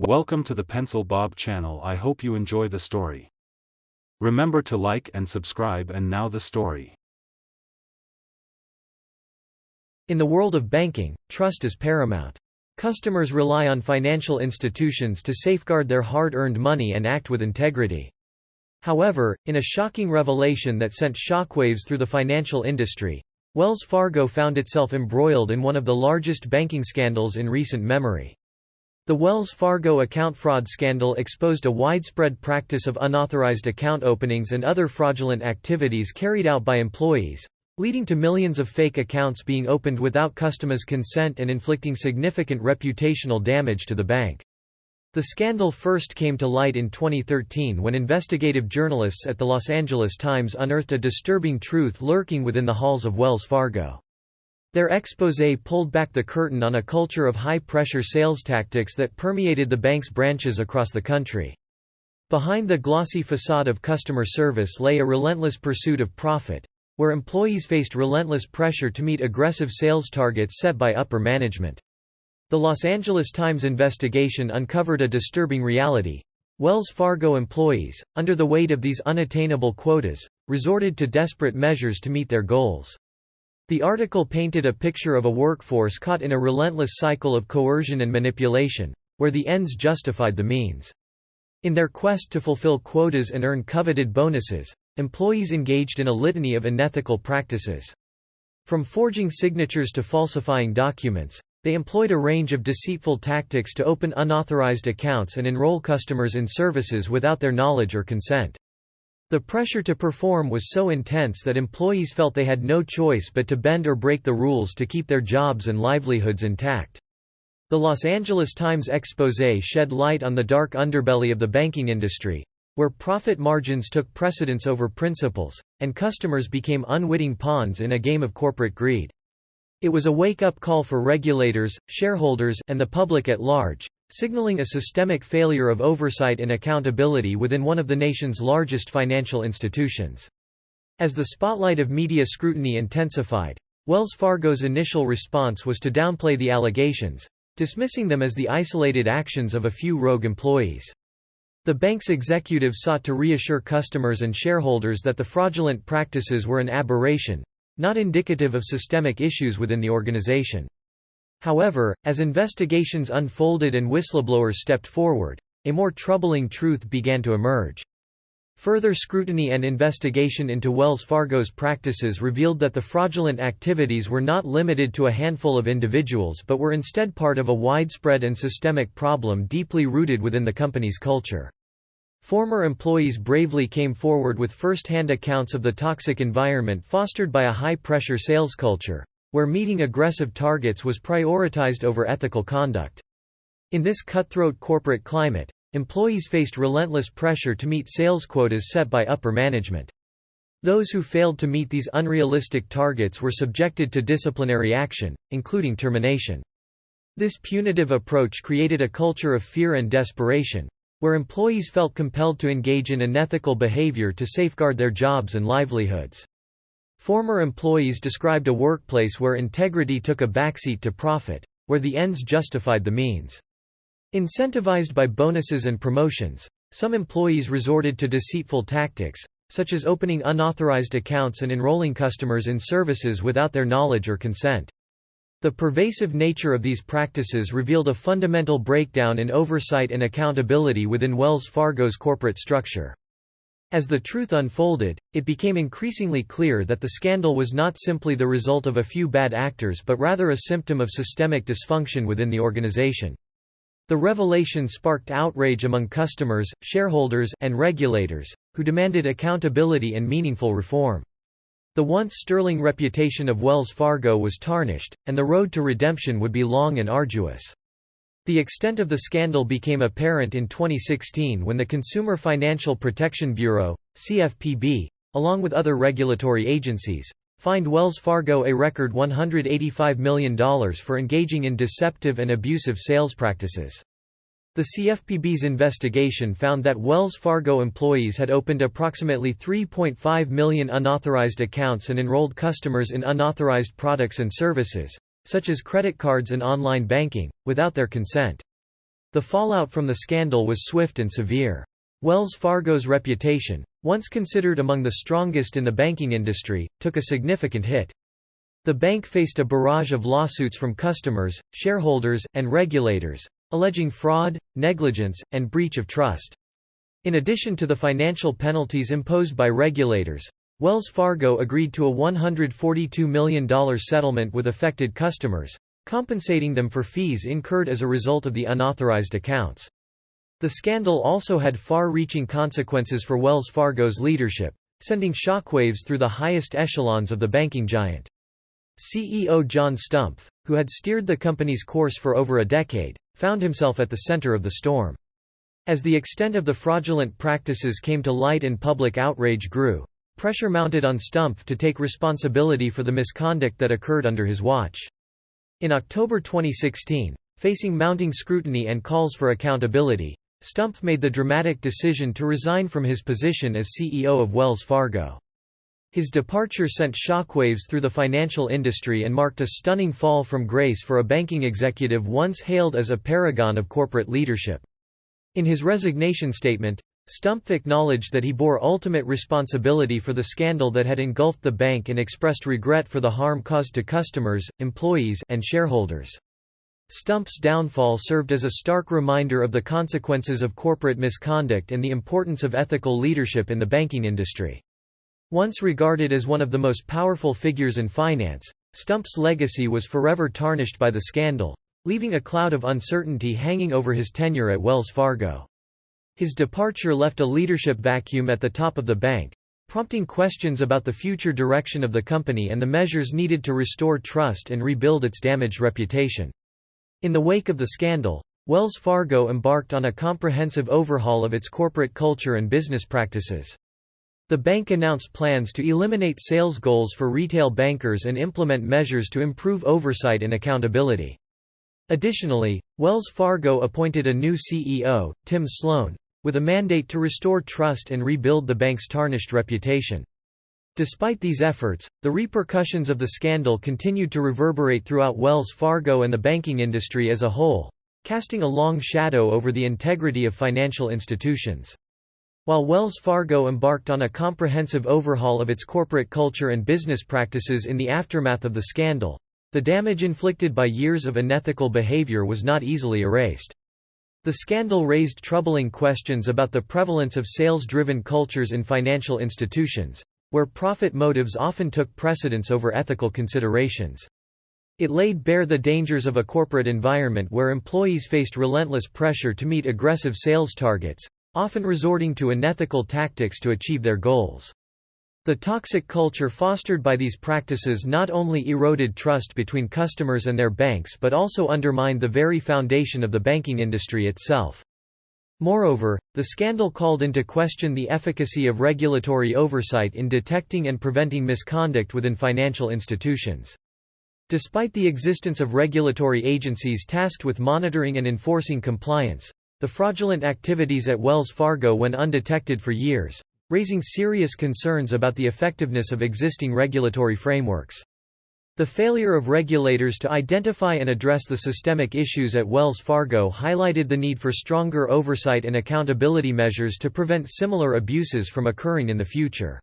Welcome to the Pencil Bob channel. I hope you enjoy the story. Remember to like and subscribe. And now the story. In the world of banking, trust is paramount. Customers rely on financial institutions to safeguard their hard-earned money and act with integrity. However, in a shocking revelation that sent shockwaves through the financial industry, Wells Fargo found itself embroiled in one of the largest banking scandals in recent memory. The Wells Fargo account fraud scandal exposed a widespread practice of unauthorized account openings and other fraudulent activities carried out by employees, leading to millions of fake accounts being opened without customers' consent and inflicting significant reputational damage to the bank. The scandal first came to light in 2013 when investigative journalists at the Los Angeles Times unearthed a disturbing truth lurking within the halls of Wells Fargo. Their exposé pulled back the curtain on a culture of high-pressure sales tactics that permeated the bank's branches across the country. Behind the glossy facade of customer service lay a relentless pursuit of profit, where employees faced relentless pressure to meet aggressive sales targets set by upper management. The Los Angeles Times investigation uncovered a disturbing reality. Wells Fargo employees, under the weight of these unattainable quotas, resorted to desperate measures to meet their goals. The article painted a picture of a workforce caught in a relentless cycle of coercion and manipulation, where the ends justified the means. In their quest to fulfill quotas and earn coveted bonuses, employees engaged in a litany of unethical practices. From forging signatures to falsifying documents, they employed a range of deceitful tactics to open unauthorized accounts and enroll customers in services without their knowledge or consent. The pressure to perform was so intense that employees felt they had no choice but to bend or break the rules to keep their jobs and livelihoods intact. The Los Angeles Times exposé shed light on the dark underbelly of the banking industry, where profit margins took precedence over principles, and customers became unwitting pawns in a game of corporate greed. It was a wake-up call for regulators, shareholders, and the public at large, signaling a systemic failure of oversight and accountability within one of the nation's largest financial institutions. As the spotlight of media scrutiny intensified, Wells Fargo's initial response was to downplay the allegations, dismissing them as the isolated actions of a few rogue employees. The bank's executives sought to reassure customers and shareholders that the fraudulent practices were an aberration, not indicative of systemic issues within the organization. However, as investigations unfolded and whistleblowers stepped forward, a more troubling truth began to emerge. Further scrutiny and investigation into Wells Fargo's practices revealed that the fraudulent activities were not limited to a handful of individuals but were instead part of a widespread and systemic problem deeply rooted within the company's culture. Former employees bravely came forward with first-hand accounts of the toxic environment fostered by a high-pressure sales culture, where meeting aggressive targets was prioritized over ethical conduct. In this cutthroat corporate climate, employees faced relentless pressure to meet sales quotas set by upper management. Those who failed to meet these unrealistic targets were subjected to disciplinary action, including termination. This punitive approach created a culture of fear and desperation, where employees felt compelled to engage in unethical behavior to safeguard their jobs and livelihoods. Former employees described a workplace where integrity took a backseat to profit, where the ends justified the means. Incentivized by bonuses and promotions, some employees resorted to deceitful tactics, such as opening unauthorized accounts and enrolling customers in services without their knowledge or consent. The pervasive nature of these practices revealed a fundamental breakdown in oversight and accountability within Wells Fargo's corporate structure. As the truth unfolded, it became increasingly clear that the scandal was not simply the result of a few bad actors but rather a symptom of systemic dysfunction within the organization. The revelation sparked outrage among customers, shareholders, and regulators, who demanded accountability and meaningful reform. The once sterling reputation of Wells Fargo was tarnished, and the road to redemption would be long and arduous. The extent of the scandal became apparent in 2016 when the Consumer Financial Protection Bureau, CFPB, along with other regulatory agencies, fined Wells Fargo a record $185 million for engaging in deceptive and abusive sales practices. The CFPB's investigation found that Wells Fargo employees had opened approximately 3.5 million unauthorized accounts and enrolled customers in unauthorized products and services, such as credit cards and online banking, without their consent. The fallout from the scandal was swift and severe. Wells Fargo's reputation, once considered among the strongest in the banking industry, took a significant hit. The bank faced a barrage of lawsuits from customers, shareholders, and regulators, alleging fraud, negligence, and breach of trust. In addition to the financial penalties imposed by regulators, Wells Fargo agreed to a $142 million settlement with affected customers, compensating them for fees incurred as a result of the unauthorized accounts. The scandal also had far-reaching consequences for Wells Fargo's leadership, sending shockwaves through the highest echelons of the banking giant. CEO John Stumpf, who had steered the company's course for over a decade, found himself at the center of the storm. As the extent of the fraudulent practices came to light and public outrage grew, pressure mounted on Stumpf to take responsibility for the misconduct that occurred under his watch. In October 2016, facing mounting scrutiny and calls for accountability, Stumpf made the dramatic decision to resign from his position as CEO of Wells Fargo. His departure sent shockwaves through the financial industry and marked a stunning fall from grace for a banking executive once hailed as a paragon of corporate leadership. In his resignation statement, Stumpf acknowledged that he bore ultimate responsibility for the scandal that had engulfed the bank and expressed regret for the harm caused to customers, employees, and shareholders. Stumpf's downfall served as a stark reminder of the consequences of corporate misconduct and the importance of ethical leadership in the banking industry. Once regarded as one of the most powerful figures in finance, Stumpf's legacy was forever tarnished by the scandal, leaving a cloud of uncertainty hanging over his tenure at Wells Fargo. His departure left a leadership vacuum at the top of the bank, prompting questions about the future direction of the company and the measures needed to restore trust and rebuild its damaged reputation. In the wake of the scandal, Wells Fargo embarked on a comprehensive overhaul of its corporate culture and business practices. The bank announced plans to eliminate sales goals for retail bankers and implement measures to improve oversight and accountability. Additionally, Wells Fargo appointed a new CEO, Tim Sloan, with a mandate to restore trust and rebuild the bank's tarnished reputation. Despite these efforts, the repercussions of the scandal continued to reverberate throughout Wells Fargo and the banking industry as a whole, casting a long shadow over the integrity of financial institutions. While Wells Fargo embarked on a comprehensive overhaul of its corporate culture and business practices in the aftermath of the scandal, the damage inflicted by years of unethical behavior was not easily erased. The scandal raised troubling questions about the prevalence of sales-driven cultures in financial institutions, where profit motives often took precedence over ethical considerations. It laid bare the dangers of a corporate environment where employees faced relentless pressure to meet aggressive sales targets, often resorting to unethical tactics to achieve their goals. The toxic culture fostered by these practices not only eroded trust between customers and their banks but also undermined the very foundation of the banking industry itself. Moreover, the scandal called into question the efficacy of regulatory oversight in detecting and preventing misconduct within financial institutions. Despite the existence of regulatory agencies tasked with monitoring and enforcing compliance, the fraudulent activities at Wells Fargo went undetected for years, raising serious concerns about the effectiveness of existing regulatory frameworks. The failure of regulators to identify and address the systemic issues at Wells Fargo highlighted the need for stronger oversight and accountability measures to prevent similar abuses from occurring in the future.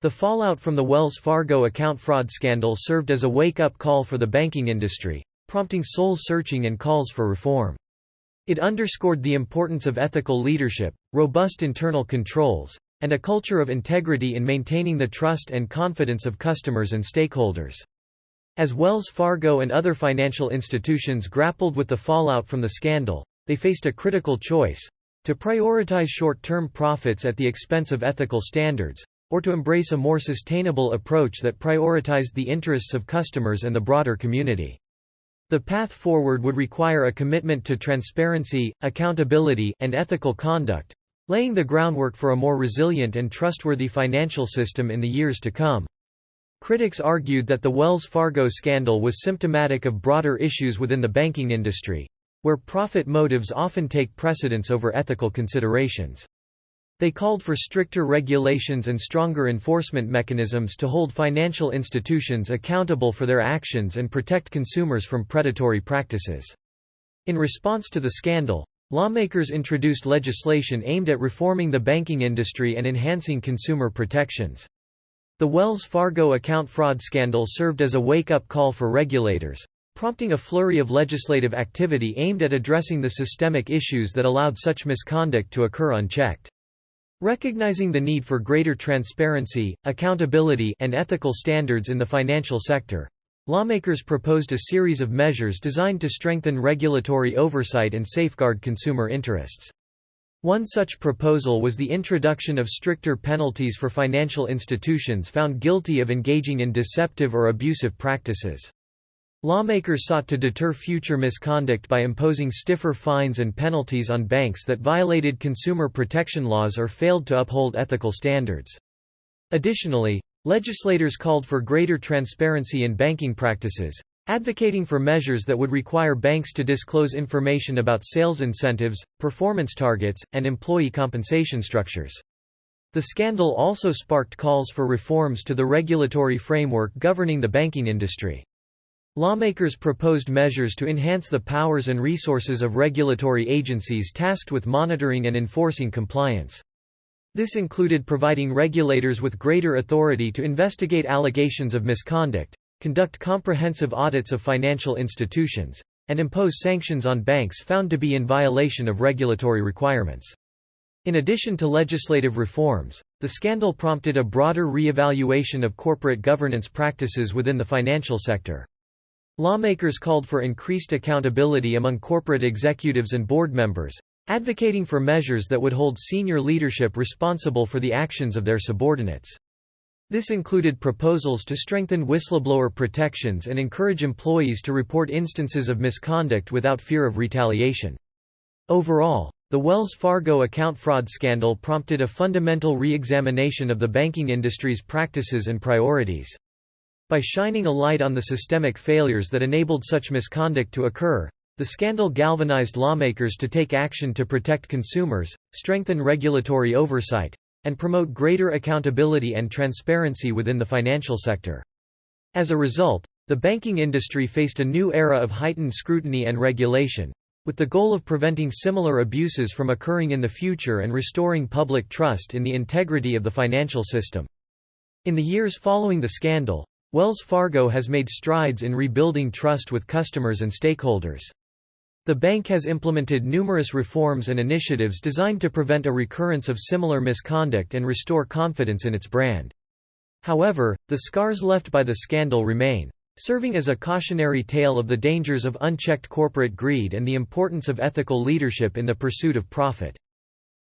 The fallout from the Wells Fargo account fraud scandal served as a wake-up call for the banking industry, prompting soul-searching and calls for reform. It underscored the importance of ethical leadership, robust internal controls, and a culture of integrity in maintaining the trust and confidence of customers and stakeholders. As Wells Fargo and other financial institutions grappled with the fallout from the scandal, they faced a critical choice: to prioritize short-term profits at the expense of ethical standards, or to embrace a more sustainable approach that prioritized the interests of customers and the broader community. The path forward would require a commitment to transparency, accountability, and ethical conduct, laying the groundwork for a more resilient and trustworthy financial system in the years to come. Critics argued that the Wells Fargo scandal was symptomatic of broader issues within the banking industry, where profit motives often take precedence over ethical considerations. They called for stricter regulations and stronger enforcement mechanisms to hold financial institutions accountable for their actions and protect consumers from predatory practices. In response to the scandal, Lawmakers introduced legislation aimed at reforming the banking industry and enhancing consumer protections. The Wells Fargo account fraud scandal served as a wake-up call for regulators, prompting a flurry of legislative activity aimed at addressing the systemic issues that allowed such misconduct to occur unchecked. Recognizing the need for greater transparency, accountability, and ethical standards in the financial sector, lawmakers proposed a series of measures designed to strengthen regulatory oversight and safeguard consumer interests. One such proposal was the introduction of stricter penalties for financial institutions found guilty of engaging in deceptive or abusive practices. Lawmakers sought to deter future misconduct by imposing stiffer fines and penalties on banks that violated consumer protection laws or failed to uphold ethical standards. Additionally, legislators called for greater transparency in banking practices, advocating for measures that would require banks to disclose information about sales incentives, performance targets, and employee compensation structures. The scandal also sparked calls for reforms to the regulatory framework governing the banking industry. Lawmakers proposed measures to enhance the powers and resources of regulatory agencies tasked with monitoring and enforcing compliance. This included providing regulators with greater authority to investigate allegations of misconduct, conduct comprehensive audits of financial institutions, and impose sanctions on banks found to be in violation of regulatory requirements. In addition to legislative reforms, the scandal prompted a broader re-evaluation of corporate governance practices within the financial sector. Lawmakers called for increased accountability among corporate executives and board members, advocating for measures that would hold senior leadership responsible for the actions of their subordinates. This included proposals to strengthen whistleblower protections and encourage employees to report instances of misconduct without fear of retaliation. Overall, the Wells Fargo account fraud scandal prompted a fundamental re-examination of the banking industry's practices and priorities. By shining a light on the systemic failures that enabled such misconduct to occur, the scandal galvanized lawmakers to take action to protect consumers, strengthen regulatory oversight, and promote greater accountability and transparency within the financial sector. As a result, the banking industry faced a new era of heightened scrutiny and regulation, with the goal of preventing similar abuses from occurring in the future and restoring public trust in the integrity of the financial system. In the years following the scandal, Wells Fargo has made strides in rebuilding trust with customers and stakeholders. The bank has implemented numerous reforms and initiatives designed to prevent a recurrence of similar misconduct and restore confidence in its brand. However, the scars left by the scandal remain, serving as a cautionary tale of the dangers of unchecked corporate greed and the importance of ethical leadership in the pursuit of profit.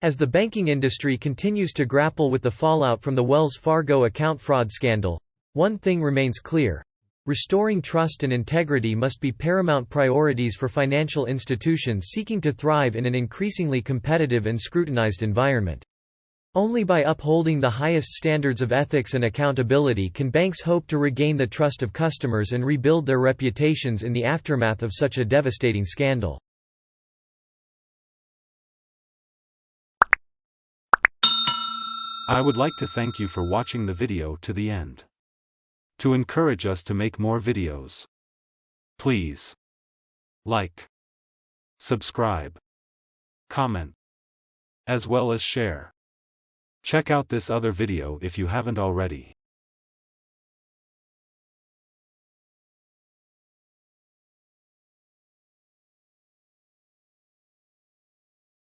As the banking industry continues to grapple with the fallout from the Wells Fargo account fraud scandal, one thing remains clear: restoring trust and integrity must be paramount priorities for financial institutions seeking to thrive in an increasingly competitive and scrutinized environment. Only by upholding the highest standards of ethics and accountability can banks hope to regain the trust of customers and rebuild their reputations in the aftermath of such a devastating scandal. I would like to thank you for watching the video to the end. To encourage us to make more videos, please like, subscribe, comment, as well as share. Check out this other video if you haven't already.